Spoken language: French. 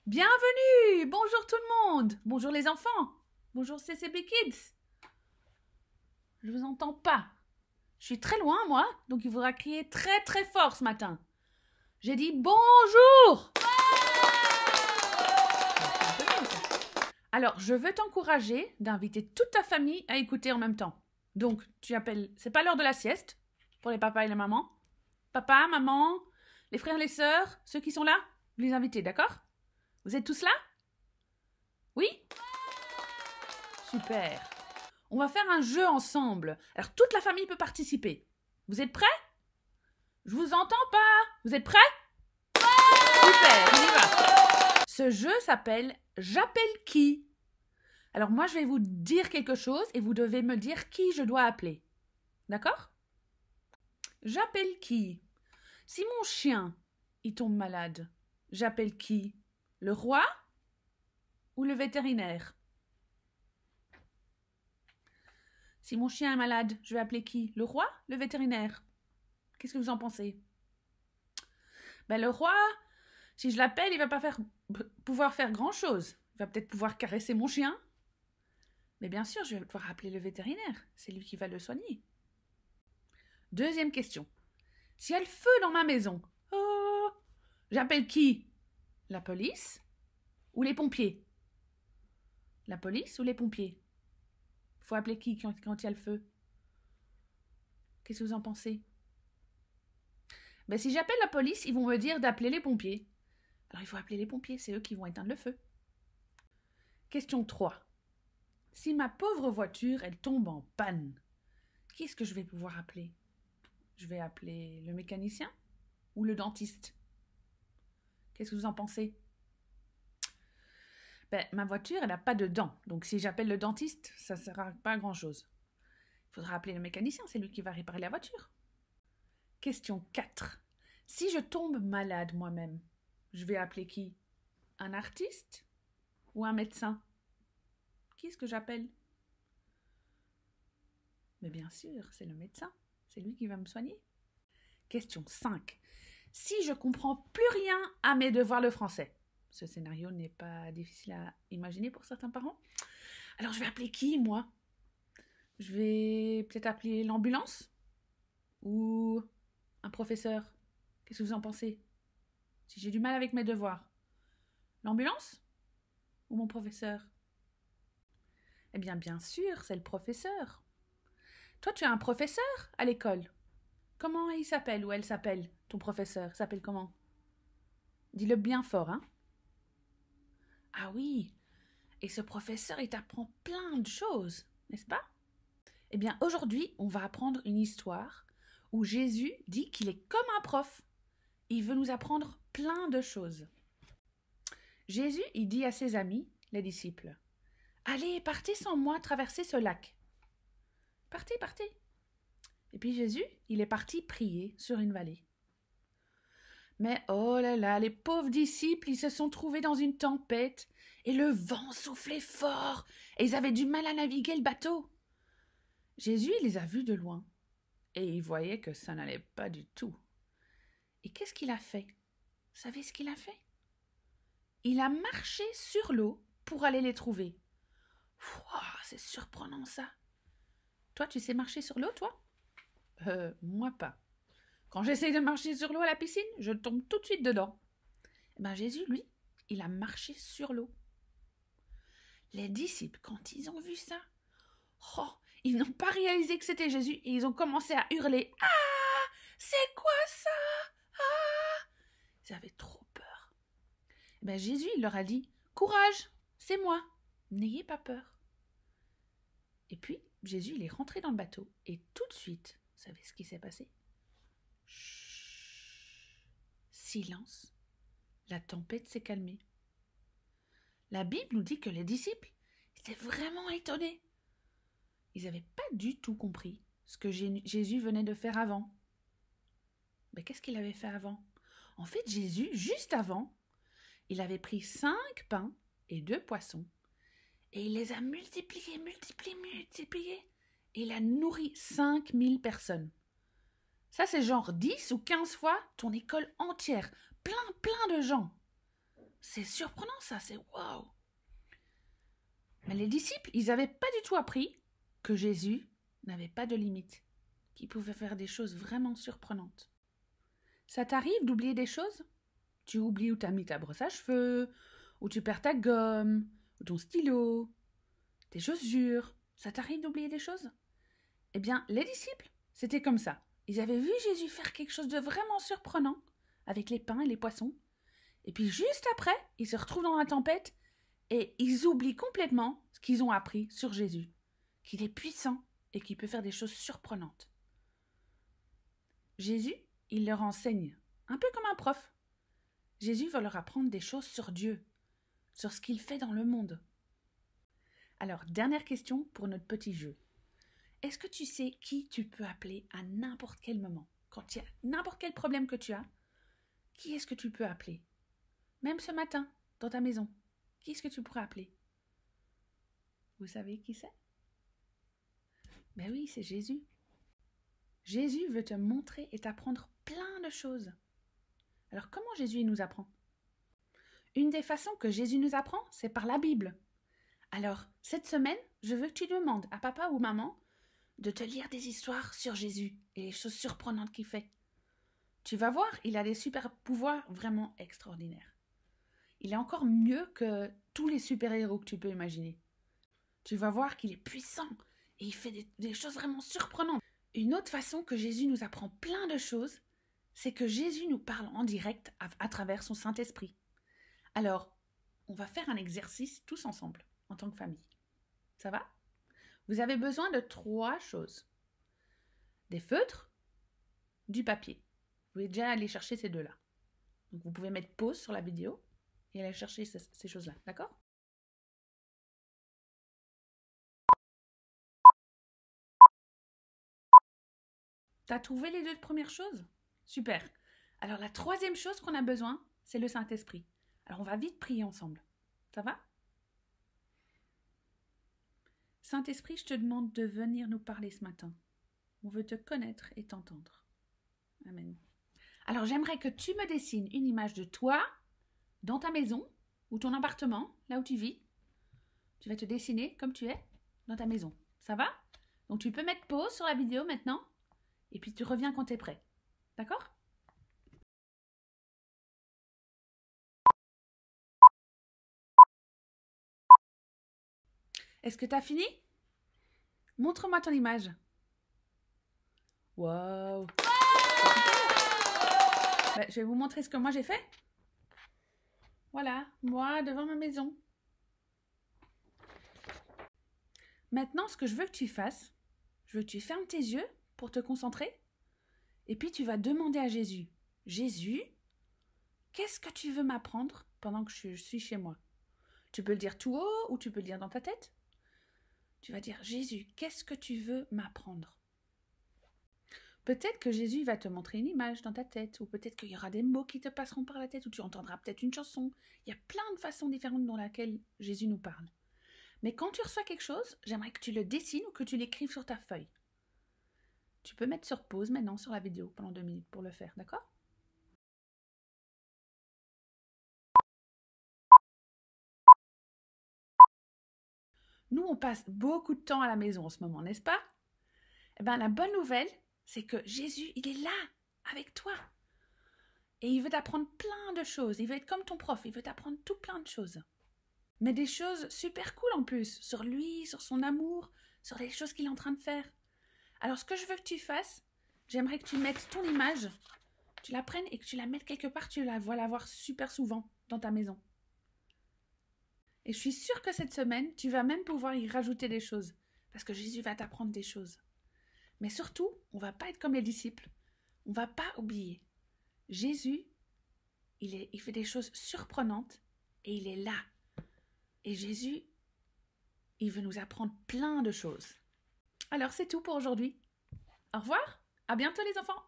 Bienvenue! Bonjour tout le monde! Bonjour les enfants! Bonjour CCP Kids! Je vous entends pas. Je suis très loin, moi, donc il faudra crier très très fort ce matin. J'ai dit bonjour! Alors, je veux t'encourager d'inviter toute ta famille à écouter en même temps. Donc, tu appelles... C'est pas l'heure de la sieste, pour les papas et les mamans. Papa, maman, les frères, les sœurs, ceux qui sont là, vous les invitez, d'accord? Vous êtes tous là? Oui? Super. On va faire un jeu ensemble. Alors, toute la famille peut participer. Vous êtes prêts? Je vous entends pas. Vous êtes prêts? Super, on y va. Ce jeu s'appelle « J'appelle qui ?» Alors, moi, je vais vous dire quelque chose et vous devez me dire qui je dois appeler. D'accord? J'appelle qui? Si mon chien, il tombe malade, j'appelle qui? Le roi ou le vétérinaire? Si mon chien est malade, je vais appeler qui? Le roi? Le vétérinaire? Qu'est-ce que vous en pensez? Ben, le roi, si je l'appelle, il va pas pouvoir faire grand-chose. Il va peut-être pouvoir caresser mon chien. Mais bien sûr, je vais pouvoir appeler le vétérinaire. C'est lui qui va le soigner. Deuxième question. S'il y a le feu dans ma maison, j'appelle qui? La police ou les pompiers? La police ou les pompiers? Il faut appeler qui quand il y a le feu? Qu'est-ce que vous en pensez? Ben, si j'appelle la police, ils vont me dire d'appeler les pompiers. Alors il faut appeler les pompiers, c'est eux qui vont éteindre le feu. Question 3. Si ma pauvre voiture, elle tombe en panne, qui est-ce que je vais pouvoir appeler? Je vais appeler le mécanicien ou le dentiste? Qu'est-ce que vous en pensez? Ben, ma voiture, elle n'a pas de dents, donc si j'appelle le dentiste, ça ne sert à pas grand-chose. Il faudra appeler le mécanicien, c'est lui qui va réparer la voiture. Question 4. Si je tombe malade moi-même, je vais appeler qui? Un artiste ou un médecin? Qui est-ce que j'appelle? Mais bien sûr, c'est le médecin. C'est lui qui va me soigner. Question 5. Si je comprends plus rien à mes devoirs de français, ce scénario n'est pas difficile à imaginer pour certains parents. Alors je vais appeler qui, moi? Je vais peut-être appeler l'ambulance ou un professeur. Qu'est-ce que vous en pensez? Si j'ai du mal avec mes devoirs, l'ambulance ou mon professeur? Eh bien sûr, c'est le professeur. Toi, tu as un professeur à l'école. Comment il s'appelle ou elle s'appelle, ton professeur? S'appelle comment? Dis-le bien fort, hein? Ah oui, et ce professeur, il t'apprend plein de choses, n'est-ce pas? Eh bien, aujourd'hui, on va apprendre une histoire où Jésus dit qu'il est comme un prof. Il veut nous apprendre plein de choses. Jésus, il dit à ses amis, les disciples, « Allez, partez sans moi traverser ce lac. » Partez, partez. Et puis Jésus, il est parti prier sur une vallée. Mais oh là là, les pauvres disciples, ils se sont trouvés dans une tempête et le vent soufflait fort et ils avaient du mal à naviguer le bateau. Jésus il les a vus de loin et il voyait que ça n'allait pas du tout. Et qu'est-ce qu'il a fait? Vous savez ce qu'il a fait? Il a marché sur l'eau pour aller les trouver. Wow, c'est surprenant ça. Toi, tu sais marcher sur l'eau, toi? Moi pas. Quand j'essaye de marcher sur l'eau à la piscine, je tombe tout de suite dedans. Ben Jésus, lui, il a marché sur l'eau. Les disciples, quand ils ont vu ça, ils n'ont pas réalisé que c'était Jésus et ils ont commencé à hurler. « Ah, c'est quoi ça? Ah !» Ils avaient trop peur. Ben Jésus, il leur a dit « Courage, c'est moi, n'ayez pas peur. » Et puis, Jésus, il est rentré dans le bateau et tout de suite, vous savez ce qui s'est passé? Chut, silence. La tempête s'est calmée. La Bible nous dit que les disciples étaient vraiment étonnés. Ils n'avaient pas du tout compris ce que Jésus venait de faire avant. Mais qu'est-ce qu'il avait fait avant? En fait, Jésus, juste avant, il avait pris 5 pains et 2 poissons et il les a multipliés. Et il a nourri 5000 personnes. Ça, c'est genre 10 ou 15 fois ton école entière. Plein de gens. C'est surprenant ça, c'est waouh. Mais les disciples, ils n'avaient pas du tout appris que Jésus n'avait pas de limite, qu'il pouvait faire des choses vraiment surprenantes. Ça t'arrive d'oublier des choses? Tu oublies où t'as mis ta brosse à cheveux, où tu perds ta gomme, ou ton stylo, tes chaussures. Ça t'arrive d'oublier des choses? Eh bien, les disciples, c'était comme ça. Ils avaient vu Jésus faire quelque chose de vraiment surprenant avec les pains et les poissons. Et puis juste après, ils se retrouvent dans la tempête et ils oublient complètement ce qu'ils ont appris sur Jésus, qu'il est puissant et qu'il peut faire des choses surprenantes. Jésus, il leur enseigne, un peu comme un prof. Jésus va leur apprendre des choses sur Dieu, sur ce qu'il fait dans le monde. Alors, dernière question pour notre petit jeu. Est-ce que tu sais qui tu peux appeler à n'importe quel moment? Quand il y a n'importe quel problème que tu as, qui est-ce que tu peux appeler? Même ce matin, dans ta maison, qui est-ce que tu pourrais appeler? Vous savez qui c'est? Ben oui, c'est Jésus. Jésus veut te montrer et t'apprendre plein de choses. Alors comment Jésus nous apprend? Une des façons que Jésus nous apprend, c'est par la Bible. Alors, cette semaine, je veux que tu demandes à papa ou maman de te lire des histoires sur Jésus et les choses surprenantes qu'il fait. Tu vas voir, il a des super pouvoirs vraiment extraordinaires. Il est encore mieux que tous les super-héros que tu peux imaginer. Tu vas voir qu'il est puissant et il fait des choses vraiment surprenantes. Une autre façon que Jésus nous apprend plein de choses, c'est que Jésus nous parle en direct à travers son Saint-Esprit. Alors, on va faire un exercice tous ensemble, en tant que famille. Ça va? Vous avez besoin de 3 choses. Des feutres, du papier. Vous pouvez déjà aller chercher ces 2-là. Donc vous pouvez mettre pause sur la vidéo et aller chercher ces choses-là, d'accord? T'as trouvé les 2 premières choses? Super. Alors la 3e chose qu'on a besoin, c'est le Saint-Esprit. Alors on va vite prier ensemble. Ça va? Saint-Esprit, je te demande de venir nous parler ce matin. On veut te connaître et t'entendre. Amen. Alors j'aimerais que tu me dessines une image de toi dans ta maison ou ton appartement, là où tu vis. Tu vas te dessiner comme tu es dans ta maison. Ça va? Donc tu peux mettre pause sur la vidéo maintenant et puis tu reviens quand tu es prêt. D'accord? Est-ce que tu as fini? Montre-moi ton image. Waouh! Je vais vous montrer ce que moi j'ai fait. Voilà, moi devant ma maison. Maintenant, ce que je veux que tu fasses, je veux que tu fermes tes yeux pour te concentrer. Et puis tu vas demander à Jésus. Jésus, qu'est-ce que tu veux m'apprendre pendant que je suis chez moi? Tu peux le dire tout haut ou tu peux le dire dans ta tête. Tu vas dire, Jésus, qu'est-ce que tu veux m'apprendre? Peut-être que Jésus va te montrer une image dans ta tête, ou peut-être qu'il y aura des mots qui te passeront par la tête, ou tu entendras peut-être une chanson. Il y a plein de façons différentes dans lesquelles Jésus nous parle. Mais quand tu reçois quelque chose, j'aimerais que tu le dessines ou que tu l'écrives sur ta feuille. Tu peux mettre sur pause maintenant sur la vidéo pendant 2 minutes pour le faire, d'accord? Nous, on passe beaucoup de temps à la maison en ce moment, n'est-ce pas? Eh bien, la bonne nouvelle, c'est que Jésus, il est là, avec toi. Et il veut t'apprendre plein de choses. Il veut être comme ton prof, il veut t'apprendre tout plein de choses. Mais des choses super cool en plus, sur lui, sur son amour, sur les choses qu'il est en train de faire. Alors, ce que je veux que tu fasses, j'aimerais que tu mettes ton image, tu la prennes et que tu la mettes quelque part, tu la vois la voir super souvent dans ta maison. Et je suis sûre que cette semaine, tu vas même pouvoir y rajouter des choses, parce que Jésus va t'apprendre des choses. Mais surtout, on ne va pas être comme les disciples. On ne va pas oublier. Jésus, il fait des choses surprenantes et il est là. Et Jésus, il veut nous apprendre plein de choses. Alors c'est tout pour aujourd'hui. Au revoir, à bientôt les enfants.